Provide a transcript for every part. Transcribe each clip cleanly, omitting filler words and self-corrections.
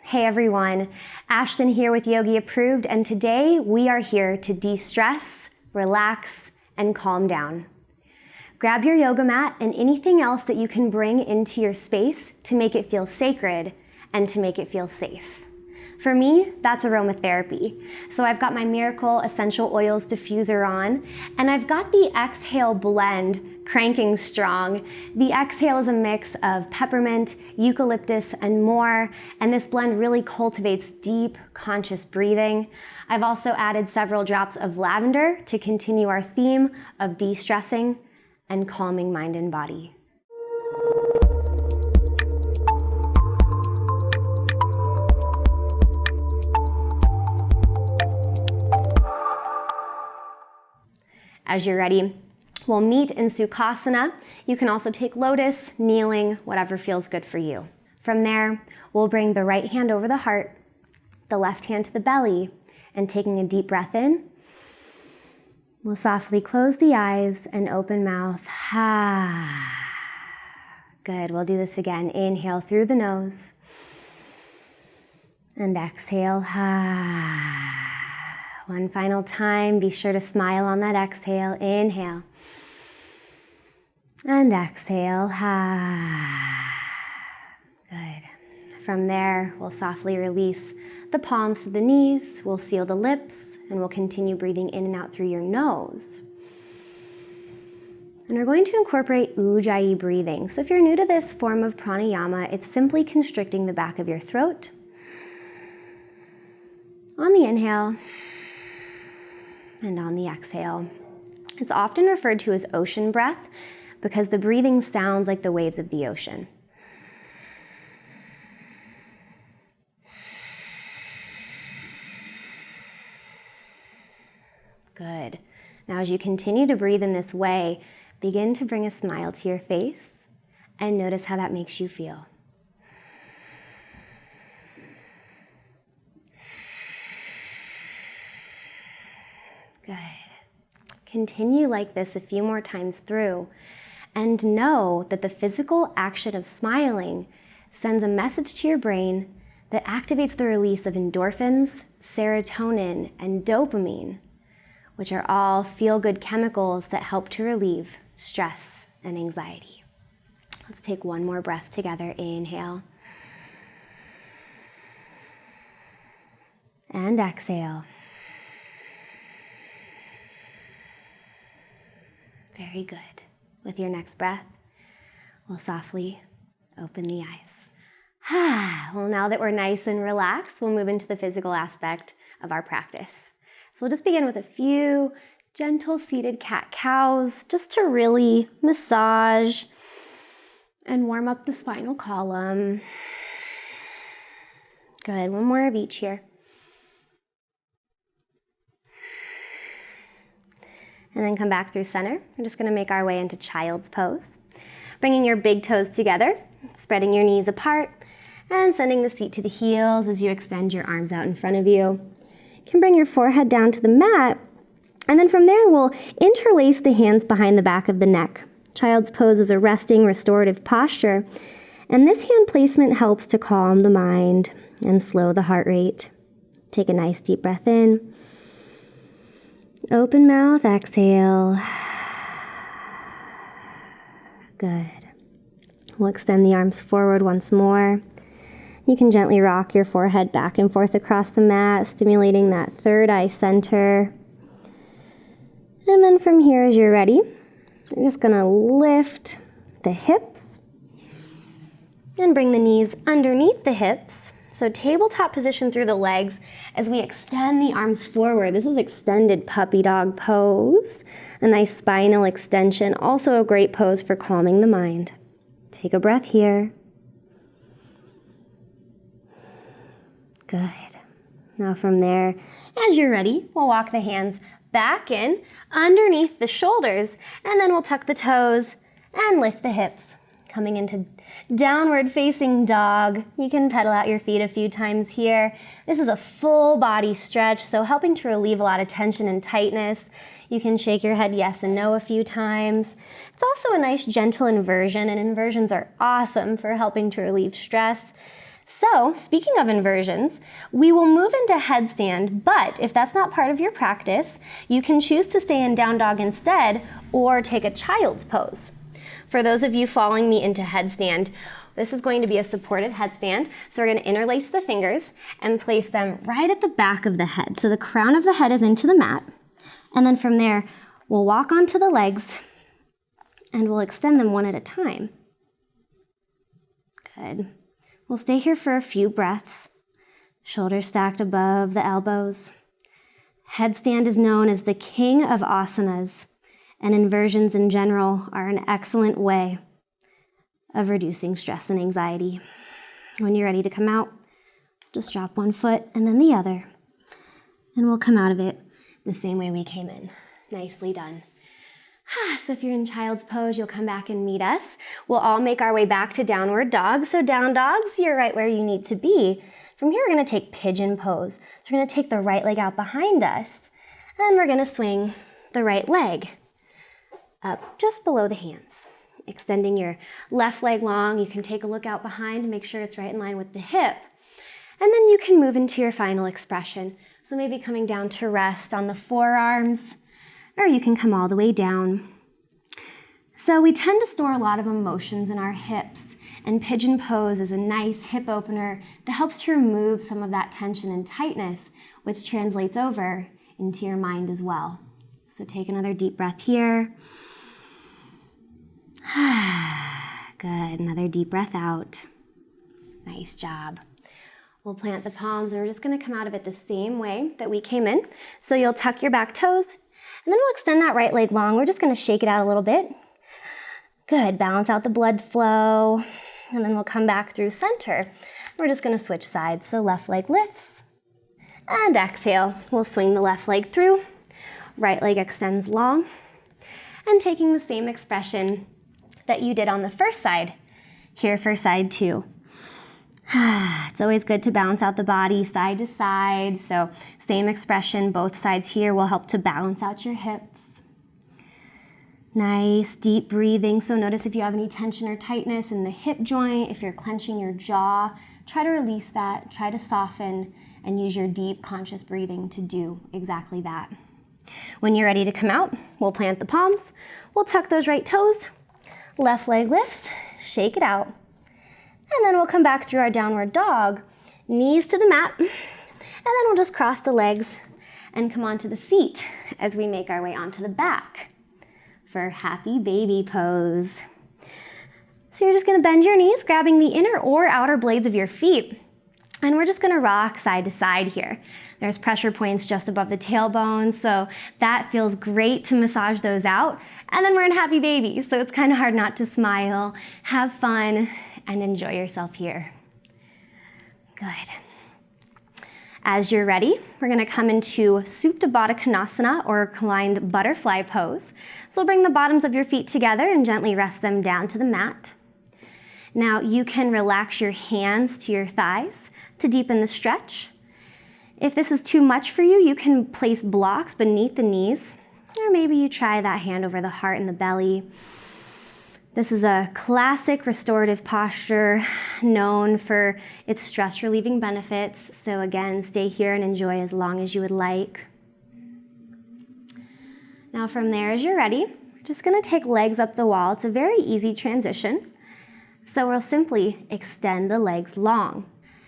Hey everyone, Ashton here with YogiApproved, and today we are here to de-stress, relax, and calm down. Grab your yoga mat and anything else that you can bring into your space to make it feel sacred and to make it feel safe. For me, that's aromatherapy. So I've got my Miracle Essential Oils diffuser on, and I've got the Exhale blend cranking strong. The Exhale is a mix of peppermint, eucalyptus, and more, and this blend really cultivates deep, conscious breathing. I've also added several drops of lavender to continue our theme of de-stressing and calming mind and body. As you're ready, we'll meet in Sukhasana. You can also take lotus, kneeling, whatever feels good for you. From there, we'll bring the right hand over the heart, the left hand to the belly, and taking a deep breath in, we'll softly close the eyes and open mouth. Good, we'll do this again. Inhale through the nose and exhale. One final time, be sure to smile on that exhale. Inhale and exhale. Good. From there, we'll softly release the palms to the knees. We'll seal the lips, and we'll continue breathing in and out through your nose. And we're going to incorporate Ujjayi breathing. So if you're new to this form of pranayama, it's simply constricting the back of your throat. On the inhale, and on the exhale. It's often referred to as ocean breath because the breathing sounds like the waves of the ocean. Good. Now as you continue to breathe in this way, begin to bring a smile to your face and notice how that makes you feel. Good. Continue like this a few more times through, and know that the physical action of smiling sends a message to your brain that activates the release of endorphins, serotonin, and dopamine, which are all feel-good chemicals that help to relieve stress and anxiety. Let's take one more breath together. Inhale. And exhale. Very good. With your next breath, we'll softly open the eyes. Well, now that we're nice and relaxed, we'll move into the physical aspect of our practice. So we'll just begin with a few gentle seated cat-cows, just to really massage and warm up the spinal column. Good. One more of each here. And then come back through center. We're just going to make our way into child's pose. Bringing your big toes together, spreading your knees apart, and sending the seat to the heels as you extend your arms out in front of you. You can bring your forehead down to the mat, and then from there we'll interlace the hands behind the back of the neck. Child's pose is a resting, restorative posture, and this hand placement helps to calm the mind and slow the heart rate. Take a nice deep breath in. Open mouth, exhale. Good. We'll extend the arms forward once more. You can gently rock your forehead back and forth across the mat, stimulating that third eye center. And then from here, as you're ready, you're just gonna lift the hips and bring the knees underneath the hips. So tabletop position through the legs as we extend the arms forward. This is extended puppy dog pose. A nice spinal extension, also a great pose for calming the mind. Take a breath here. Good. Now from there, as you're ready, we'll walk the hands back in underneath the shoulders, and then we'll tuck the toes and lift the hips. Coming into downward facing dog. You can pedal out your feet a few times here. This is a full body stretch, so helping to relieve a lot of tension and tightness. You can shake your head yes and no a few times. It's also a nice gentle inversion, and inversions are awesome for helping to relieve stress. So, speaking of inversions, we will move into headstand, but if that's not part of your practice, you can choose to stay in down dog instead or take a child's pose. For those of you following me into headstand, this is going to be a supported headstand. So we're going to interlace the fingers and place them right at the back of the head. So the crown of the head is into the mat. And then from there, we'll walk onto the legs and we'll extend them one at a time. Good. We'll stay here for a few breaths. Shoulders stacked above the elbows. Headstand is known as the king of asanas, and inversions in general are an excellent way of reducing stress and anxiety. When you're ready to come out, just drop one foot and then the other, and we'll come out of it the same way we came in. Nicely done. So if you're in child's pose, you'll come back and meet us. We'll all make our way back to downward dog. So down dogs, you're right where you need to be. From here, we're going to take pigeon pose. So we're going to take the right leg out behind us, and we're going to swing the right leg up just below the hands. Extending your left leg long, you can take a look out behind to make sure it's right in line with the hip. And then you can move into your final expression. So maybe coming down to rest on the forearms, or you can come all the way down. So we tend to store a lot of emotions in our hips, and pigeon pose is a nice hip opener that helps to remove some of that tension and tightness, which translates over into your mind as well. So take another deep breath here. Good, another deep breath out. Nice job. We'll plant the palms, and we're just gonna come out of it the same way that we came in. So you'll tuck your back toes, and then we'll extend that right leg long. We're just gonna shake it out a little bit. Good, balance out the blood flow, and then we'll come back through center. We're just gonna switch sides. So left leg lifts, and exhale. We'll swing the left leg through, right leg extends long, and taking the same expression that you did on the first side, here for side two. It's always good to balance out the body side to side. So same expression, both sides here will help to balance out your hips. Nice deep breathing. So notice if you have any tension or tightness in the hip joint, if you're clenching your jaw, try to release that, try to soften, and use your deep conscious breathing to do exactly that. When you're ready to come out, we'll plant the palms, we'll tuck those right toes, left leg lifts, shake it out. And then we'll come back through our downward dog, knees to the mat, and then we'll just cross the legs and come onto the seat as we make our way onto the back for happy baby pose. So you're just gonna bend your knees, grabbing the inner or outer blades of your feet, and we're just gonna rock side to side here. There's pressure points just above the tailbone, so that feels great to massage those out. And then we're in happy baby, so it's kind of hard not to smile, have fun, and enjoy yourself here. Good. As you're ready, we're gonna come into Supta Baddha Konasana, or reclined butterfly pose. So bring the bottoms of your feet together and gently rest them down to the mat. Now you can relax your hands to your thighs to deepen the stretch. If this is too much for you, you can place blocks beneath the knees, or maybe you try that hand over the heart and the belly. This is a classic restorative posture known for its stress relieving benefits. So again, stay here and enjoy as long as you would like. Now from there, as you're ready, we're just gonna take legs up the wall. It's a very easy transition. So we'll simply extend the legs long.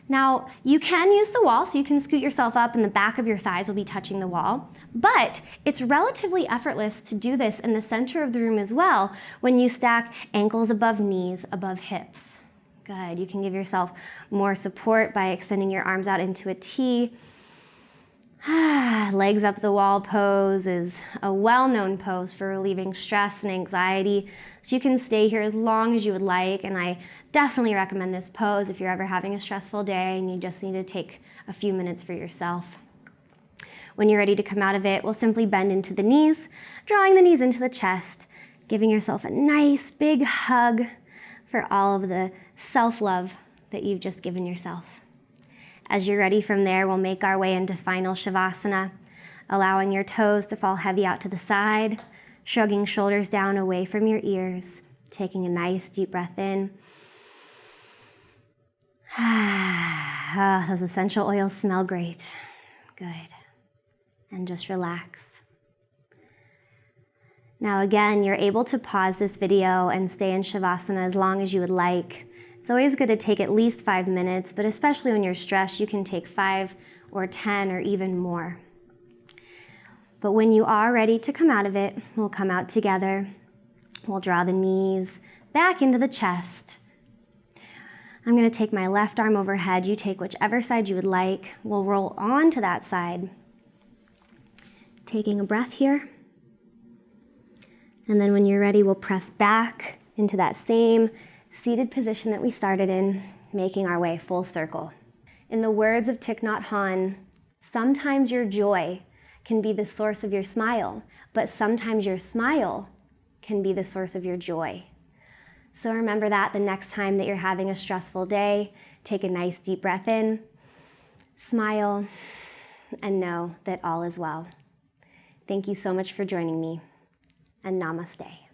Now, you can use the wall, so you can scoot yourself up and the back of your thighs will be touching the wall, but it's relatively effortless to do this in the center of the room as well when you stack ankles above knees, above hips. Good, you can give yourself more support by extending your arms out into a T. Legs up the wall pose is a well-known pose for relieving stress and anxiety. So you can stay here as long as you would like, and I definitely recommend this pose if you're ever having a stressful day and you just need to take a few minutes for yourself. When you're ready to come out of it, we'll simply bend into the knees, drawing the knees into the chest, giving yourself a nice big hug for all of the self-love that you've just given yourself. As you're ready from there, we'll make our way into final Shavasana, allowing your toes to fall heavy out to the side, shrugging shoulders down away from your ears, taking a nice deep breath in. Ah, those essential oils smell great. Good. And just relax. Now again, you're able to pause this video and stay in Shavasana as long as you would like. It's always good to take at least 5 minutes, but especially when you're stressed, you can take 5 or 10 or even more. But when you are ready to come out of it, we'll come out together. We'll draw the knees back into the chest. I'm going to take my left arm overhead. You take whichever side you would like. We'll roll onto that side. Taking a breath here. And then when you're ready, we'll press back into that same seated position that we started in, making our way full circle. In the words of Thich Nhat Hanh, sometimes your joy can be the source of your smile, but sometimes your smile can be the source of your joy. So remember that the next time that you're having a stressful day, take a nice deep breath in, smile, and know that all is well. Thank you so much for joining me, and namaste.